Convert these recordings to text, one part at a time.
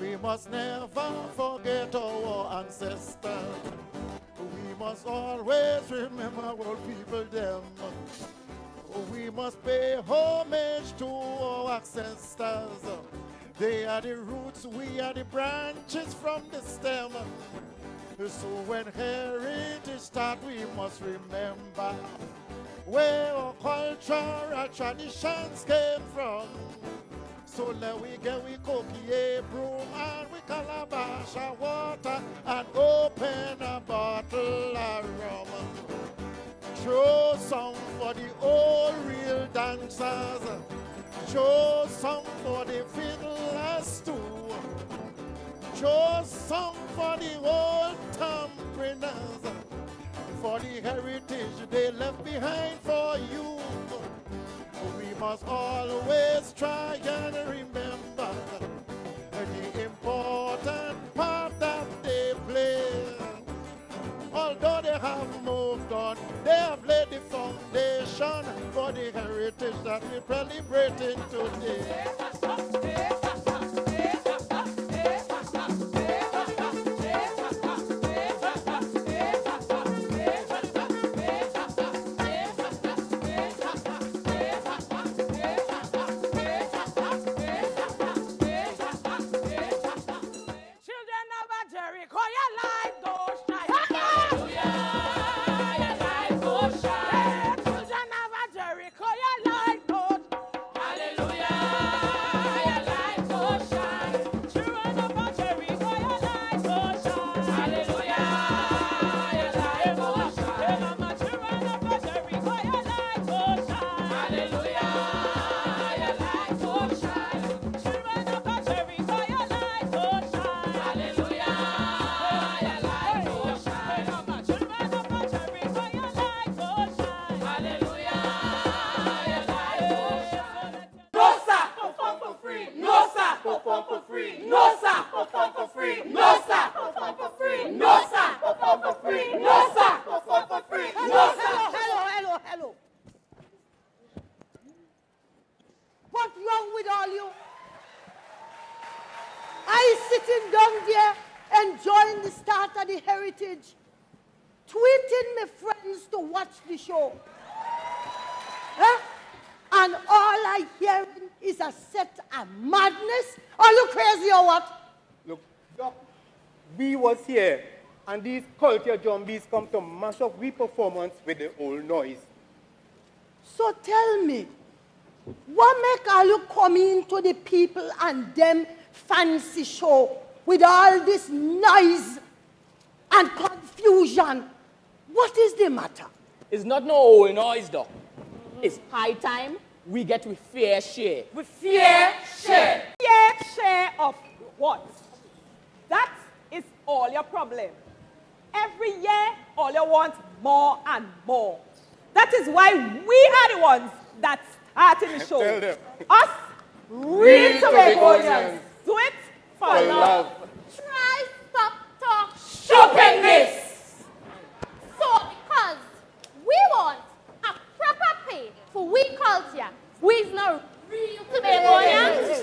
We must never forget our ancestors. We must always remember our people them. We must pay homage to our ancestors. They are the roots, we are the branches from the stem. So when heritage start, we must remember where our culture, our traditions came from. So let we get we coquille broom and we calabash of water and open a bottle of rum. Show some for the old real dancers. Show some for the fiddlers too. Show some for the old tambourners. For the heritage they left behind for you. We must always try and remember the important part that they play. Although they have moved on, they have laid the foundation for the heritage that we're celebrating today. What's wrong with all you? I sitting down there enjoying the start of the heritage, tweeting my friends to watch the show. Huh? And all I hear is a set of madness. Are you crazy or what? Look, Doc, we was here, and these culture zombies come to mash up we performance with the old noise. So tell me, what make all you come into the people and them fancy show with all this noise and confusion? What is the matter? It's not no old noise, Doc. It's high time we get with fair share. With fair share. Fair share of what? That is all your problem. Every year, all you want more and more. That is why we are the ones that starting the show. Tell them. Us, real Tobagonians. Do it for love. Try stop talk Shopping this. so because we want a proper pay for we culture. We is not real Tobagonians.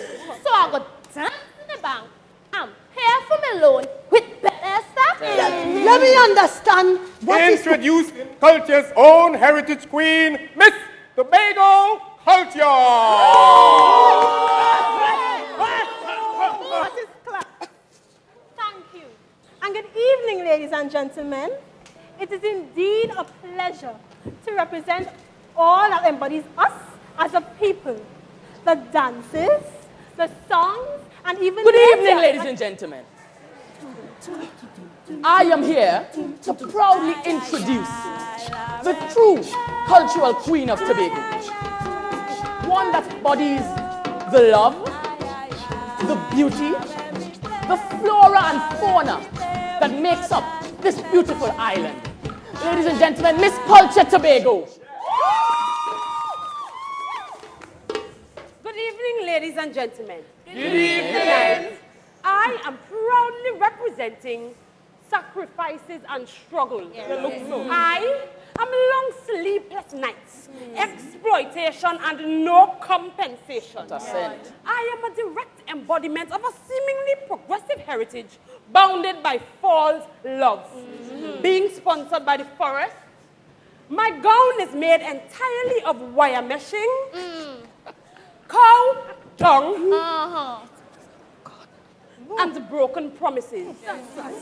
So I go dance in the bank and pay for my loan with better stuff. Let me understand what is... Introducing culture's own heritage queen, Miss Tobago Culture! Thank you. And good evening, ladies and gentlemen. It is indeed a pleasure to represent all that embodies us as a people. The dances, the songs, and even... Good evening, ladies and gentlemen. I am here to proudly introduce the true cultural queen of Tobago. One that embodies the love, the beauty, the flora and fauna that makes up this beautiful island. Ladies and gentlemen, Miss Culture Tobago. Good evening, ladies and gentlemen. Good evening. I am proudly representing sacrifices and struggles. I, long sleepless nights, exploitation, and no compensation. I am a direct embodiment of a seemingly progressive heritage bounded by false loves. Being sponsored by the forest, my gown is made entirely of wire meshing, cow dung, and broken promises.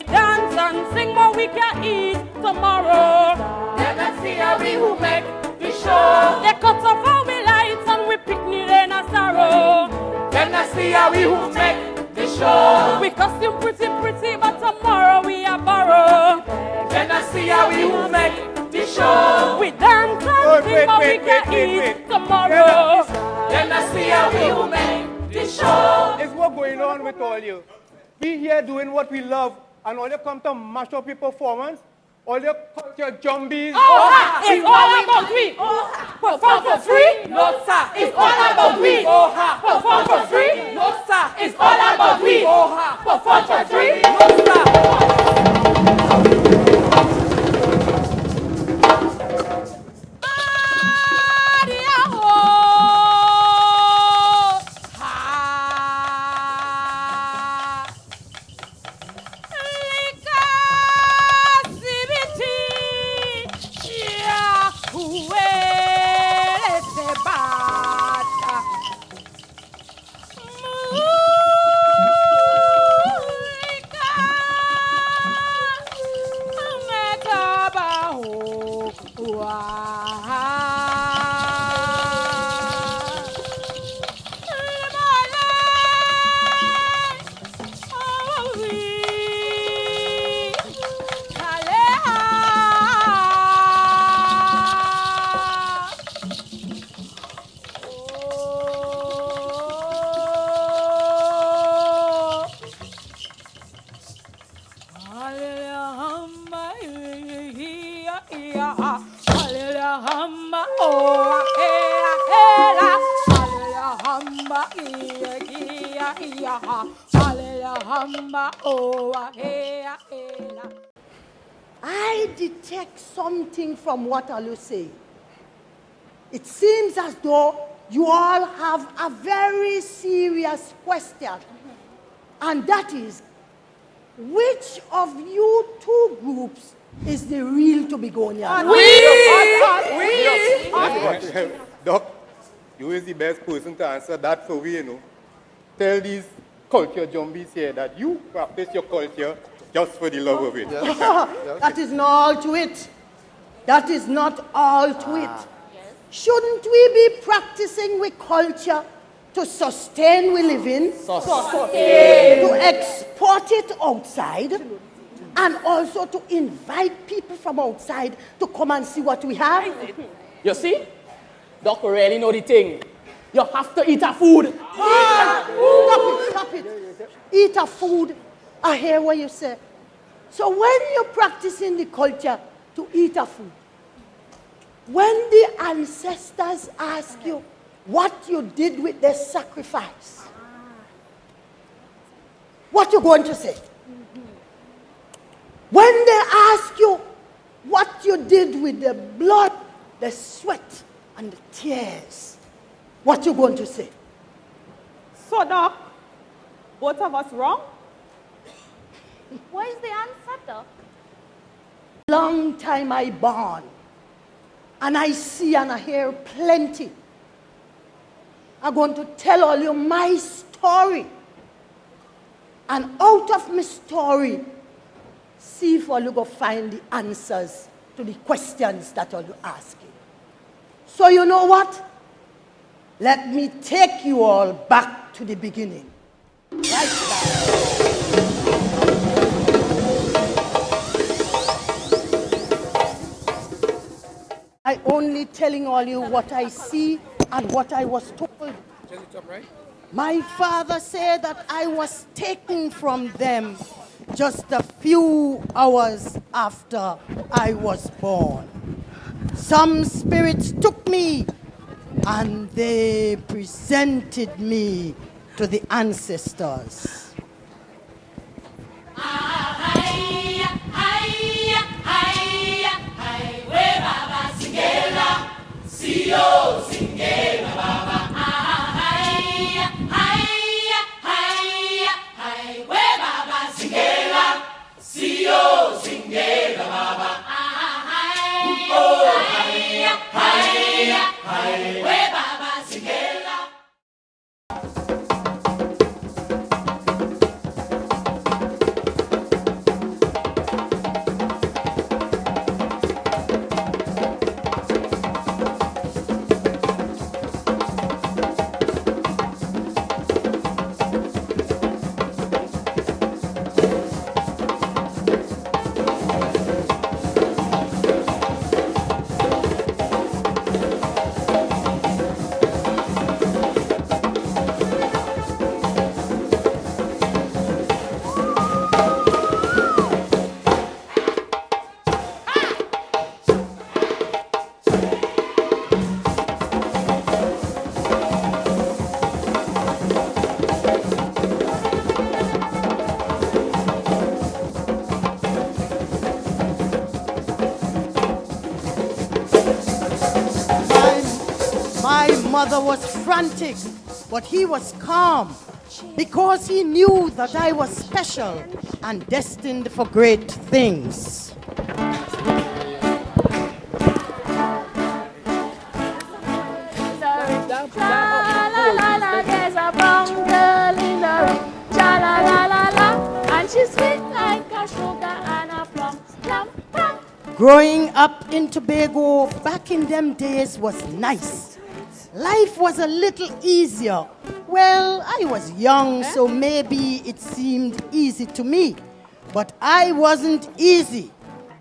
Dance and sing, but we can eat tomorrow. Let us see how we who make the show. They cut off our lights and we picnic in a sorrow. Let us see how we who make the show. We costume pretty, but tomorrow we are borrow. Let us see how we who make the show. We dance and sing, but we can eat tomorrow. Let us see how we who make the show. It's what's going on with all you. We here doing what we love, and all you come to mash up your performance, all your culture jumbies. It's all about we. Perform for free? No, sir. It's all about we. Perform for free? No, sir. It's all about we. Perform for free? No, sir. I detect something from what Alu say. It seems as though you all have a very serious question. And that is, which of you two groups is the real Tobagonian? Doc, you is the best person to answer that for we, you know. Tell these culture jumbies here that you practice your culture just for the love of it. That is not all to it. That is not all to it. Shouldn't we be practicing with culture to sustain we live in? To export it outside, and also to invite people from outside to come and see what we have? You see? Doc really know the thing. You have to eat a food. Stop it. Eat a food. I hear what you say. So when you're practicing the culture to eat a food, when the ancestors ask you what you did with their sacrifice, what you going to say? When they ask you what you did with the blood, the sweat, and the tears, what you going to say? So, Doc, both of us wrong? What is the answer, Doc? Long time I born, and I see and I hear plenty. I'm going to tell all you my story. And out of my story, see if all you go find the answers to the questions that all you asking. So you know what? Let me take you all back to the beginning. Right now. I only telling all you what I see and what I was told. My father said that I was taken from them just a few hours after I was born. Some spirits took me and they presented me to the ancestors. Ay, ay, ay, ay, ay, ay, My mother was frantic, but he was calm because he knew that I was special and destined for great things. There's a brown girl in the room, and she's sweet like a sugar and a plum, plum, plum. Growing up in Tobago back in them days was nice. Life was a little easier. Well, I was young, so maybe it seemed easy to me. But I wasn't easy.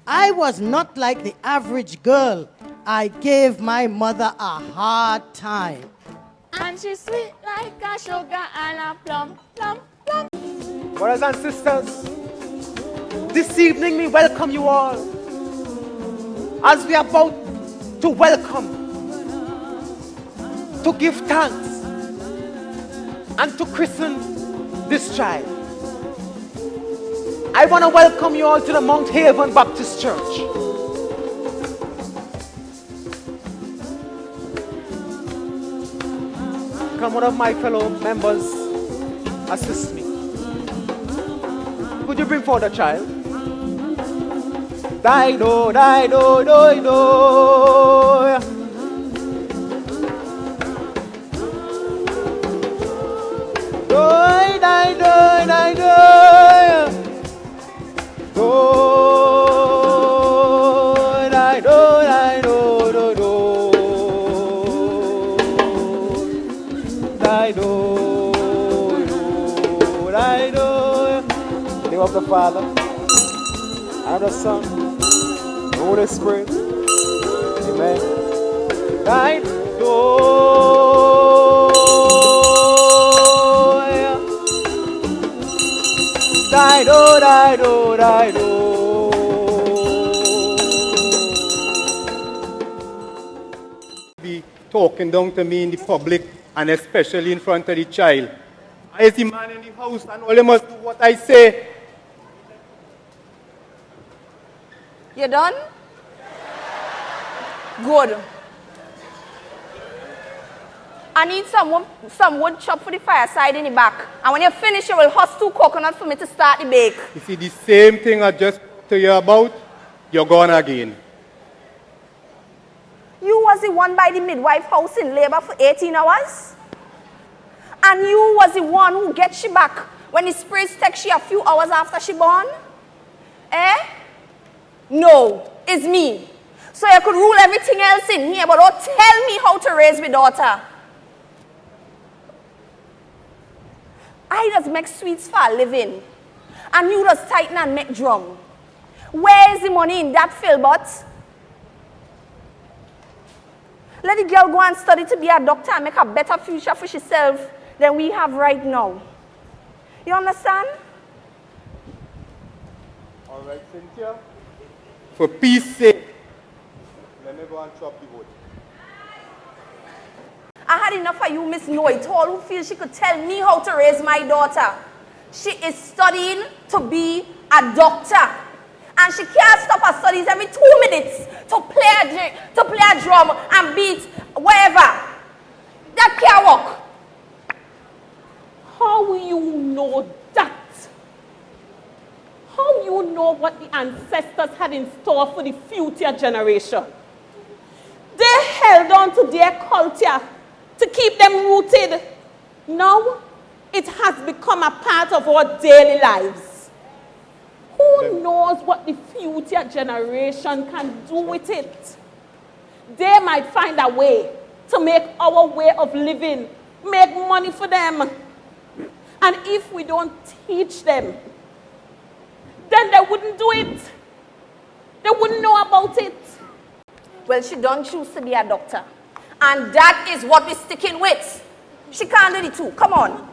I was not like the average girl. I gave my mother a hard time. And she's sweet like a sugar and a plum, plum, plum. Brothers and sisters, this evening we welcome you all as we are about to welcome, to give thanks, and to christen this child. I want to welcome you all to the Mount Haven Baptist Church. Can one of my fellow members assist me? Could you bring forward a child? Dido, dido, dido. Doi, dido, dido. Doi, dido, dido, dido. Dido, dido. In the name of the Father, and the Son, the Holy Spirit. Amen. Dido. Dido, dido, dido. Be talking down to me in the public and especially in front of the child. I is the man in the house and all you must do what I say. You done? Good. I need some wood chop for the fireside in the back. And when you finish, you will husk 2 coconuts for me to start the bake. You see, the same thing I just talked to you about, you're gone again. You was the one by the midwife house in labor for 18 hours? And you was the one who gets she back when the spirits take she a few hours after she born? Eh? No, it's me. So you could rule everything else in here, but don't tell me how to raise my daughter. I just make sweets for a living. And you just tighten and make drum. Where is the money in that Philbot? Let the girl go and study to be a doctor and make a better future for herself than we have right now. You understand? All right, Cynthia. For peace sake, let me go and chop the wood. I had enough of you, Miss Know-It-All, who feels she could tell me how to raise my daughter. She is studying to be a doctor. and she can't stop her studies every 2 minutes to play a drum and beat wherever. That can't work. How will you know that? How will you know what the ancestors had in store for the future generation? They held on to their culture to keep them rooted. Now, it has become a part of our daily lives. Who knows what the future generation can do with it? They might find a way to make our way of living, make money for them. And if we don't teach them, then they wouldn't do it. They wouldn't know about it. Well, she don't choose to be a doctor. And that is what we're sticking with. She can't do the two. Come on.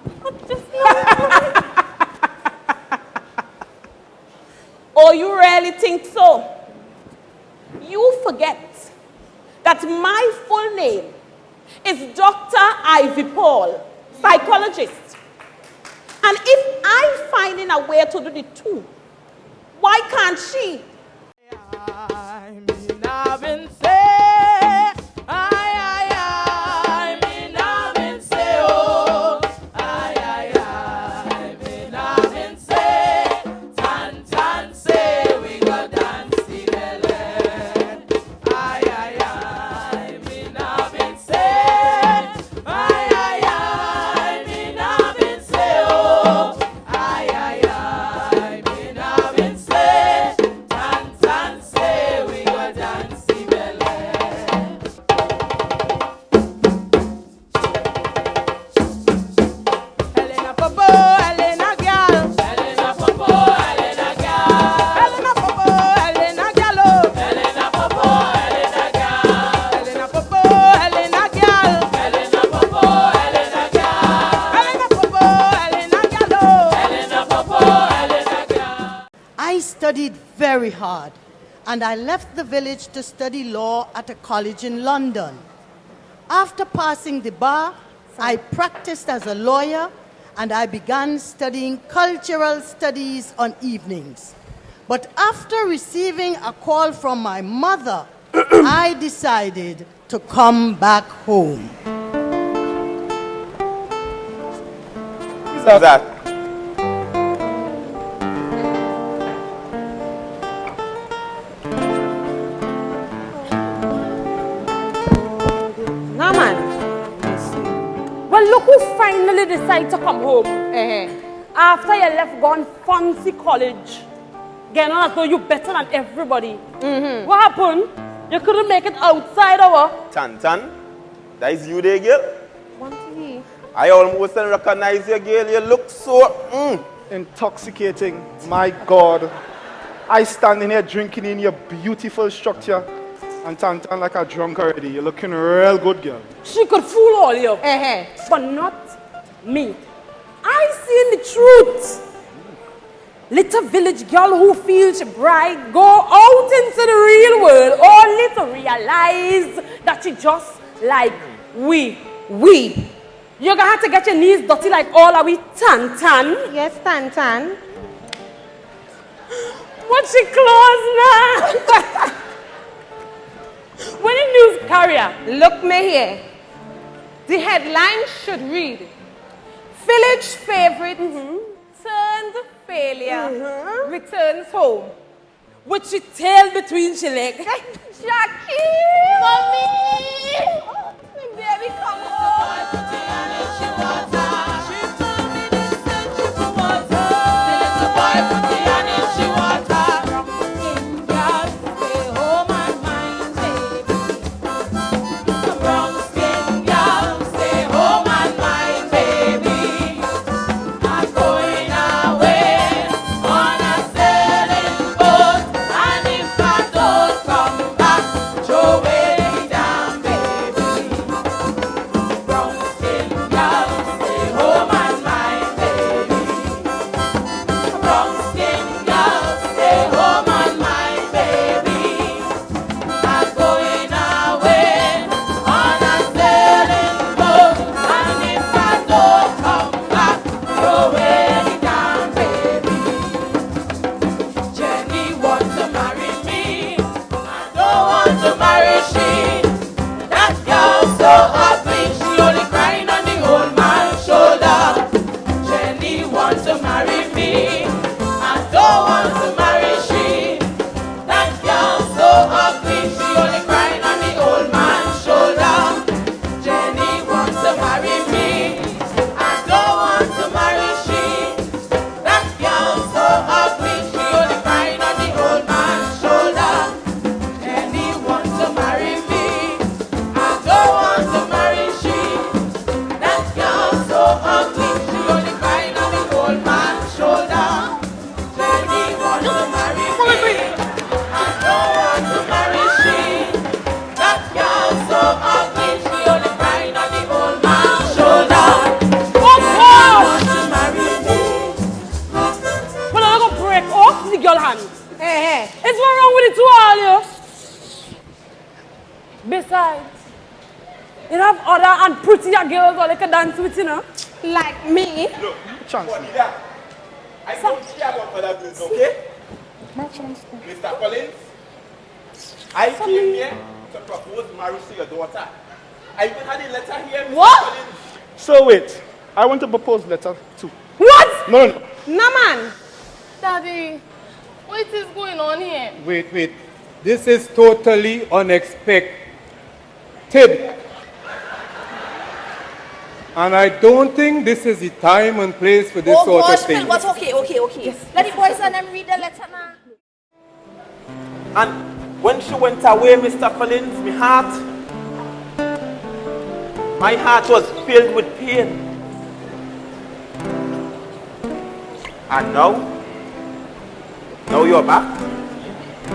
Oh, you really think so? You forget that my full name is Dr. Ivy Paul, psychologist. And if I'm finding a way to do the two, why can't she? Studied very hard, and I left the village to study law at a college in London. After passing the bar, I practiced as a lawyer, and I began studying cultural studies on evenings. But after receiving a call from my mother, I decided to come back home. Who's that? Look who finally decided to come home. After you left gone fancy college. Getting on as though you're better than everybody. What happened? You couldn't make it outside our... Tan, that is you there, girl? Want to hear? I almost didn't recognize you, girl. You look so... Intoxicating. My God. I standing here drinking in your beautiful structure. And Tan like a drunk already. You're looking real good, girl. She could fool all you. But not me. I seen the truth. Little village girl who feels bright go out into the real world only to realize that she just like we. You're gonna have to get your knees dirty like all of we Tan. Yes, Tan. What's she close now? When a news carrier, look me here. The headline should read, Village favorite turned failure returns home. with she tail between she legs. Jackie! Mommy! Baby, come on! a girls all they can dance with, you know? Like me. Look, Bonita, I don't care about other girls, okay? Mr. Collins, I came here to propose marriage to your daughter. I even had a letter here, Mr. What? Collins. So wait, I want to propose letter too. What? No. No, man. Daddy, what is going on here? Wait. This is totally unexpected. And I don't think this is the time and place for this sort of thing. But okay. Let the boys and them read the letter now. And when she went away, Mr. Collins, my heart was filled with pain. And now you're back.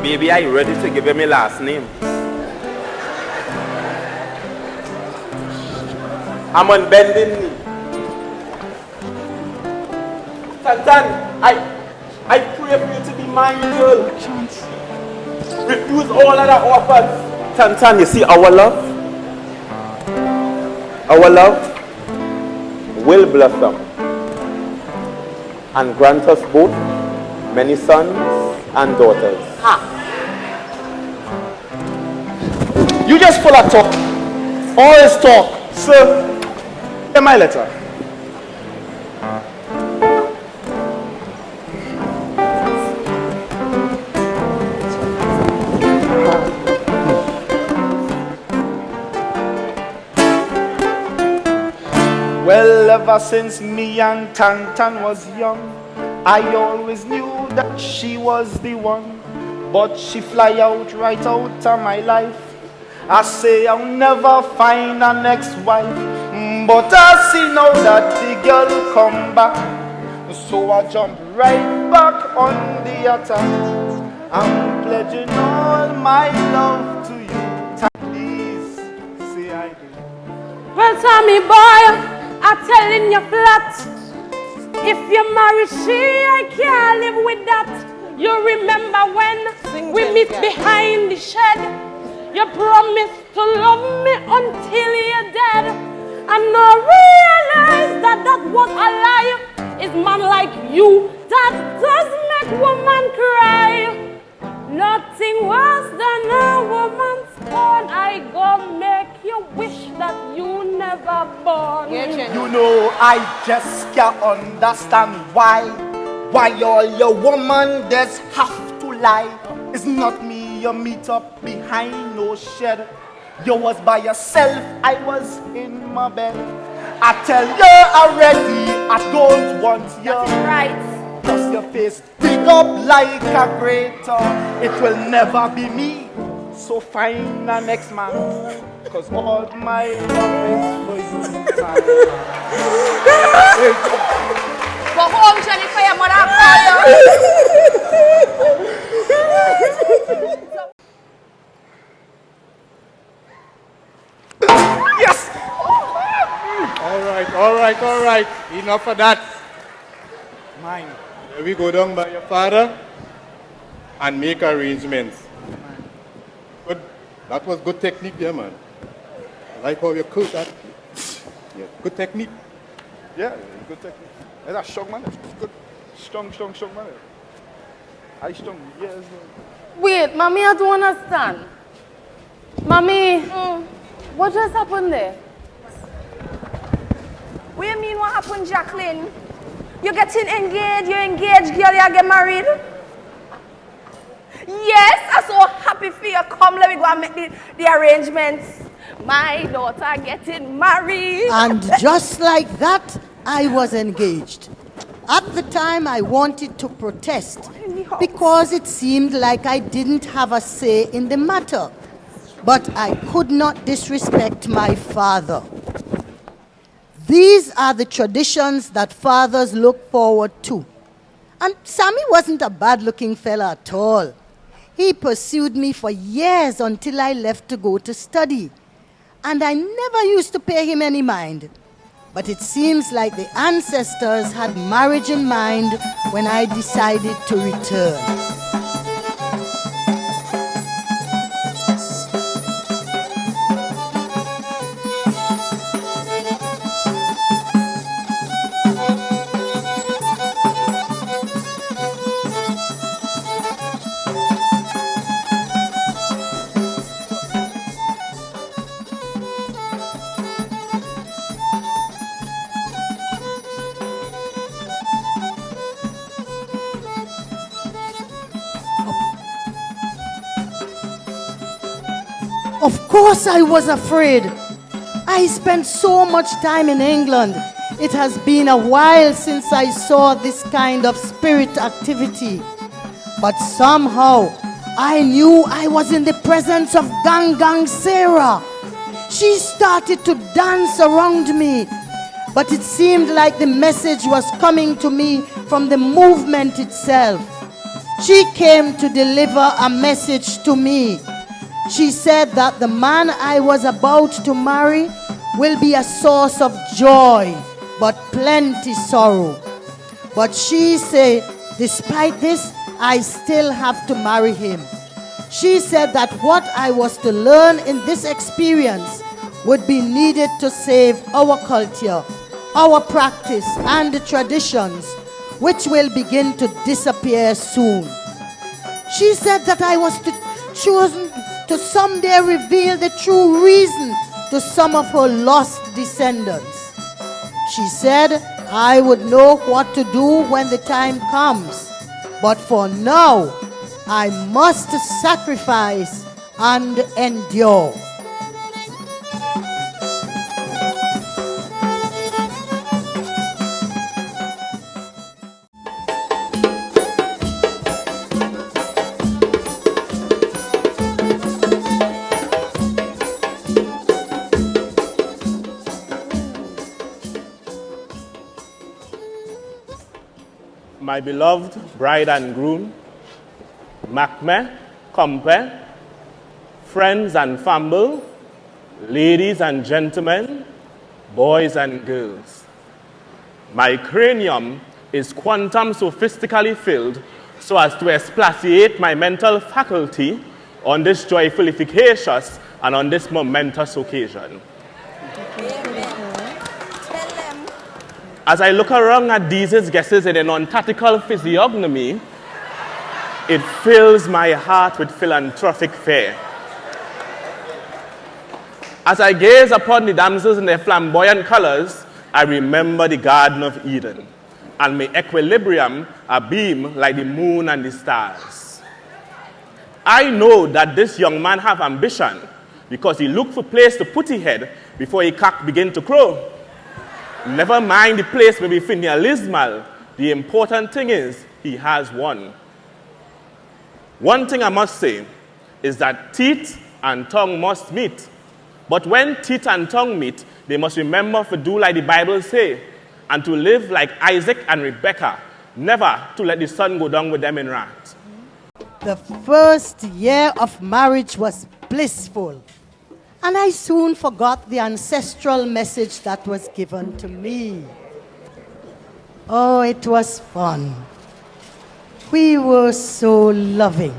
Maybe I'm ready to give him my last name. I'm on bending knee. Tantan, I pray for you to be my girl. Refuse all other offers. Tantan, you see our love will blossom and grant us both many sons and daughters. You just full of talk. All is talk. Sir, hear my letter. Well, ever since me and Tantan was young, I always knew that she was the one. But she fly out right out of my life. I say I'll never find a next wife. But I see now that the girl come back. So I jump right back on the attack. I'm pledging all my love to you. Please say I do. Well, Tommy boy, I'm telling you flat. If you marry she, I can't live with that. You remember when we meet behind the shed? You promised to love me until you're dead. And now realize that that was a lie. It's man like you that does make woman cry. Nothing worse than a woman's born. I go make you wish that you never born. You know, I just can't understand why all your woman just have to lie. It's not me you meet up behind no shed. You was by yourself, I was in my bed. I tell you already, I don't want you. That's right. Cause your face big up like a crater. It will never be me. So find a next man. Cause all my love is for you. Go home, Jennifer, your mother Yes! All right. Enough of that. Mine. Here we go down by your father and make arrangements. Good. That was good technique there, man. I like how you cooked that. Yeah, good technique. Yeah, good technique. That's a strong man. Good. Strong man. I strong. Yes. Wait, Mommy, I don't understand. Mommy, what just happened there? What do you mean what happened, Jacqueline? You're getting engaged, girl, you get married? Yes, I'm so happy for you. Come, let me go and make the arrangements. My daughter getting married. And just like that, I was engaged. At the time, I wanted to protest because it seemed like I didn't have a say in the matter. But I could not disrespect my father. These are the traditions that fathers look forward to. And Sammy wasn't a bad-looking fella at all. He pursued me for years until I left to go to study. And I never used to pay him any mind. But it seems like the ancestors had marriage in mind when I decided to return. Of course I was afraid. I spent so much time in England. It has been a while since I saw this kind of spirit activity. But somehow, I knew I was in the presence of Gang Sarah. She started to dance around me. But it seemed like the message was coming to me from the movement itself. She came to deliver a message to me. She said that the man I was about to marry will be a source of joy, but plenty sorrow. But she said, despite this, I still have to marry him. She said that what I was to learn in this experience would be needed to save our culture, our practice, and the traditions, which will begin to disappear soon. She said that I was chosen to someday reveal the true reason to some of her lost descendants. She said I would know what to do when the time comes. But for now, I must sacrifice and endure. My beloved bride and groom, Macme, Compe, friends and family, ladies and gentlemen, boys and girls. My cranium is quantum sophistically filled so as to expatiate my mental faculty on this joyful efficacious and on this momentous occasion. As I look around at these guests in an ontatical physiognomy, it fills my heart with philanthropic fear. As I gaze upon the damsels in their flamboyant colors, I remember the Garden of Eden, and my equilibrium a beam like the moon and the stars. I know that this young man have ambition because he looked for place to put his head before he cock begin to crow. Never mind the place may be finialismal. The important thing is he has one. One thing I must say is that teeth and tongue must meet. But when teeth and tongue meet, they must remember to do like the Bible say, and to live like Isaac and Rebekah, never to let the sun go down with them in wrath. The first year of marriage was blissful. And I soon forgot the ancestral message that was given to me. Oh, it was fun. We were so loving.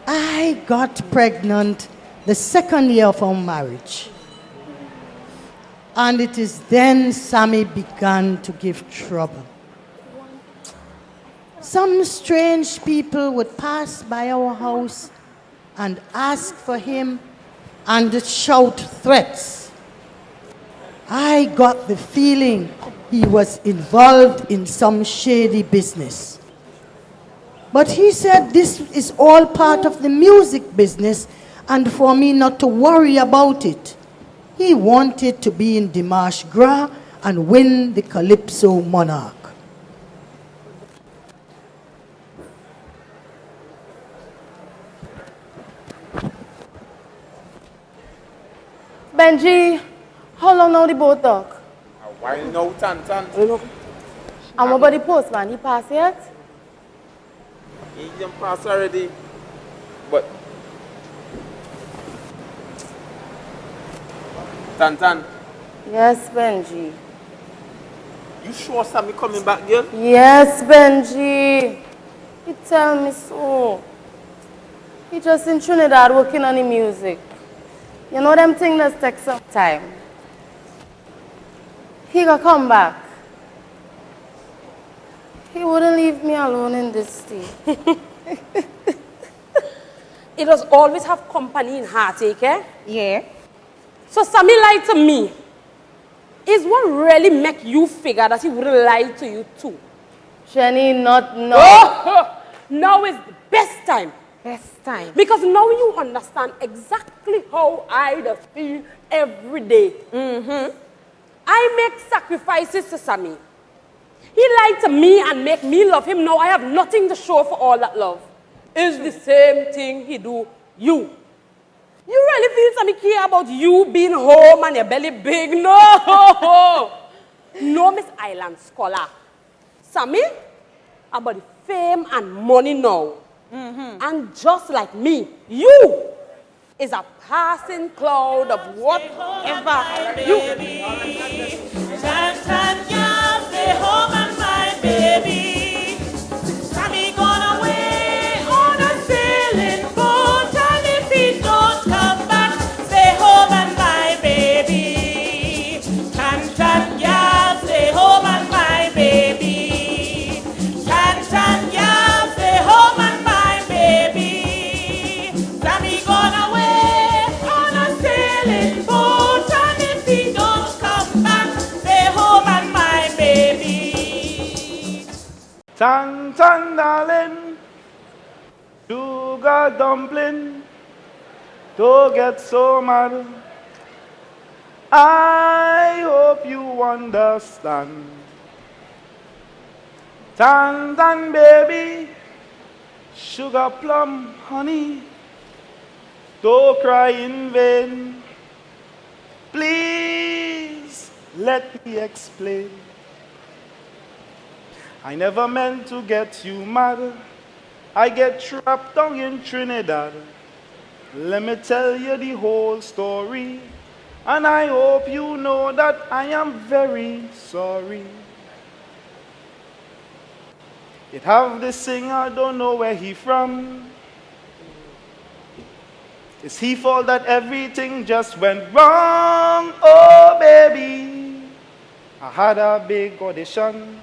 I got pregnant the second year of our marriage. And it is then Sammy began to give trouble. Some strange people would pass by our house and ask for him and shout threats. I got the feeling he was involved in some shady business. But he said this is all part of the music business and for me not to worry about it. He wanted to be in Dimash Gras and win the Calypso Monarch. Benji, how long now the boat dock? A while now, Tan. And what about the postman? He passed yet? He didn't pass already. But Tan. Yes, Benji. You sure Sammy coming back, girl? Yes, Benji. He tell me so. He just in Trinidad working on the music. You know them things that take some time. He gonna come back. He wouldn't leave me alone in this state. It does always have company in heartache, eh? Yeah. So Sammy lied to me. Is what really make you figure that he wouldn't lie to you too? Jenny, not now. Oh, now is the best time. best time. Because now you understand exactly how I just feel every day. I make sacrifices to Sammy. He lied to me and make me love him. Now I have nothing to show for all that love. It's the same thing he do you. You really feel Sammy care about you being home and your belly big? No! No, Miss Island Scholar. Sammy, about the fame and money now. And just like me, you is a passing cloud of whatever you... Stay home and my baby. Sammy gone away on a sailing boat, and if he don't come back, stay home and my baby. Canton girl, stay home and my baby. Canton girl, stay home and my baby. Sammy gone away on a sailing boat, and if he don't come back, stay home and my baby. Tan tan darling, sugar dumpling, don't get so mad. I hope you understand. Tan tan baby, sugar plum honey, don't cry in vain. Please let me explain. I never meant to get you mad. I get trapped down in Trinidad. Let me tell you the whole story, and I hope you know that I am very sorry. It have this singer, don't know where he from. It's he fault that everything just went wrong. Oh baby, I had a big audition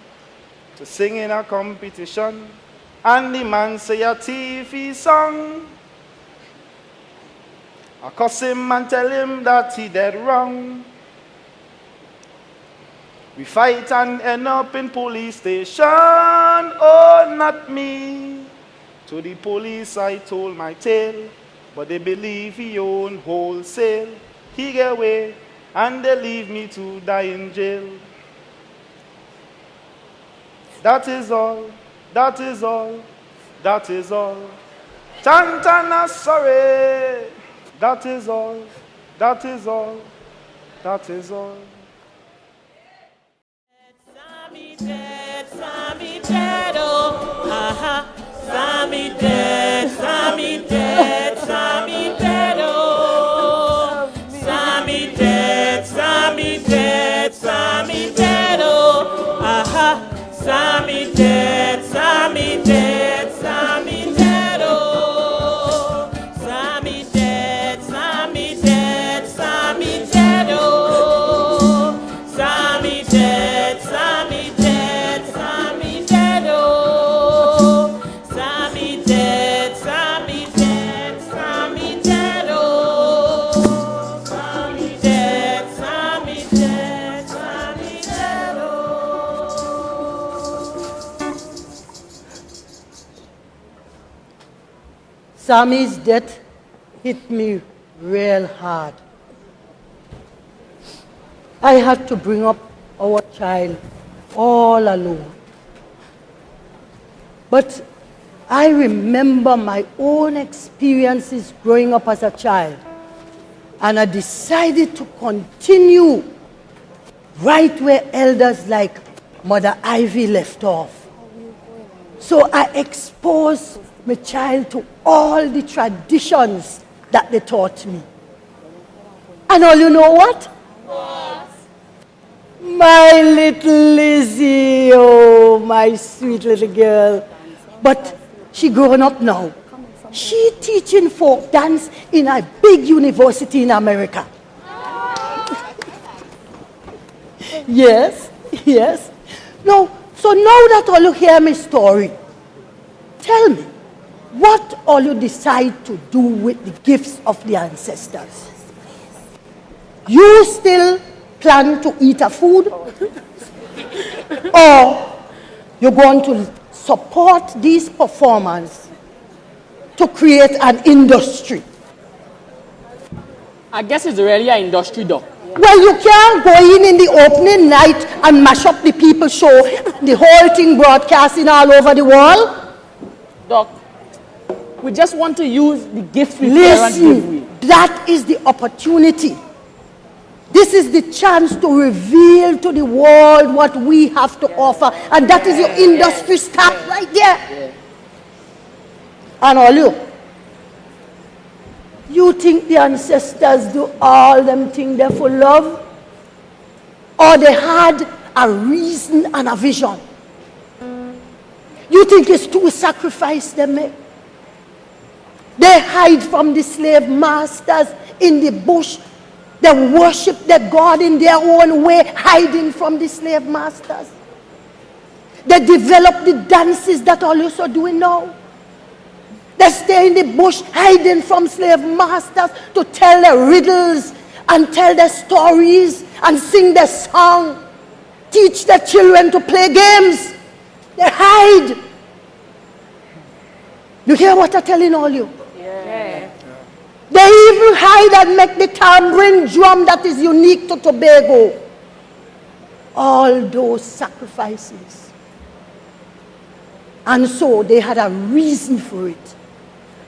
to sing in a competition, and the man say a TV song. I cuss him and tell him that he dead wrong. We fight and end up in police station. Oh, not me. To the police I told my tale, but they believe he own wholesale. He get away and they leave me to die in jail. That is all, that is all, that is all. Tantana sorry. That is all, that is all, that is all. Sammy dead, oh, Sammy dead, Sammy dead, Sammy dead, oh, Sammy dead, Sammy dead, Sammy dead, oh, Sammy dead, Sammy dead, Sammy dead, oh, Sammy dead, Sammy dead, Sammy dead, oh, Sammy dead, Sammy dead, Sammy dead, oh, Sammy dead, Sammy dead, Sammy dead, oh, Sammy dead, Sammy dead, Sammy dead, oh. Sammy's death hit me real hard. I had to bring up our child all alone. But I remember my own experiences growing up as a child, and I decided to continue right where elders like Mother Ivy left off. So I exposed my child to all the traditions that they taught me. And all you know what? My little Lizzie, oh, my sweet little girl. But she grown up now. She teaching folk dance in a big university in America. Yes, yes. No, so now that all you hear my story, tell me, what all you decide to do with the gifts of the ancestors? You still plan to eat a food? Or you're going to support these performers to create an industry. I guess it's really an industry, though. Well, you can't go in the opening night and mash up the people show, the whole thing broadcasting all over the world. Doc, we just want to use the gifts we parents give away. Listen, that is the opportunity. This is the chance to reveal to the world what we have to offer. And that is your industry start right there. And all you think the ancestors do all them things there for love? Or they had a reason and a vision? You think it's to sacrifice them make? They hide from the slave masters in the bush. They worship their God in their own way, hiding from the slave masters. They develop the dances that all you're doing now. They stay in the bush, hiding from slave masters to tell their riddles and tell their stories and sing their song. Teach their children to play games. They hide. You hear what I'm telling all you? Yeah. They even hide and make the tambourine drum that is unique to Tobago. All those sacrifices. And so they had a reason for it.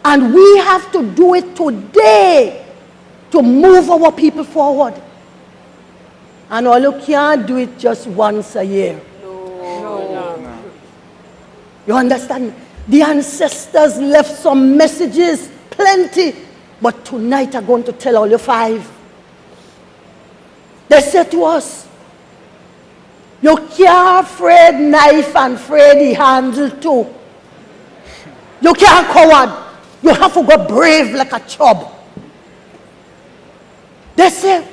And we have to do it today to move our people forward. And all you can't do it just once a year. No. You understand? The ancestors left some messages, plenty. But tonight I'm going to tell all you 5. They said to us, you can't afraid knife and afraid the handle too. You can't coward. You have to go brave like a chub. They say,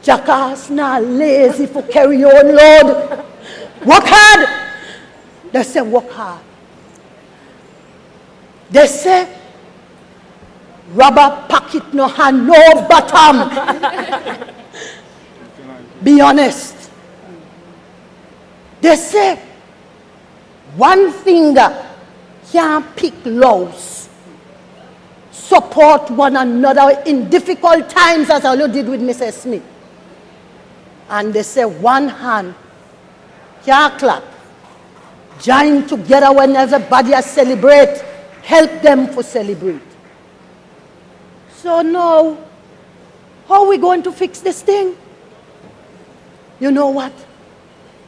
jackass not lazy for carry your own load. Work hard. They say, work hard. They say, rubber pocket no hand, no bottom. Be honest. They say, one finger can't pick loaves. Support one another in difficult times, as I did with Mrs. Smith. And they say, one hand can't clap. Join together when everybody celebrate. Help them to celebrate. So now, how are we going to fix this thing? You know what?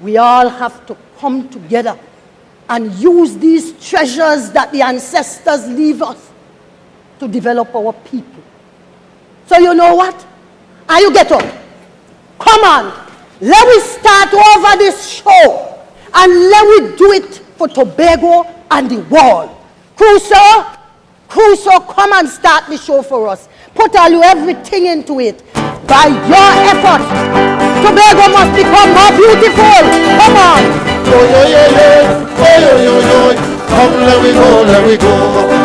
We all have to come together and use these treasures that the ancestors leave us to develop our people. So you know what? Are you get up? Come on. Let me start over this show and let me do it for Tobago and the world. Crusoe, come and start the show for us. Put all your everything into it. By your effort, Tobago must become more beautiful. Come on. Come let we go, let we go.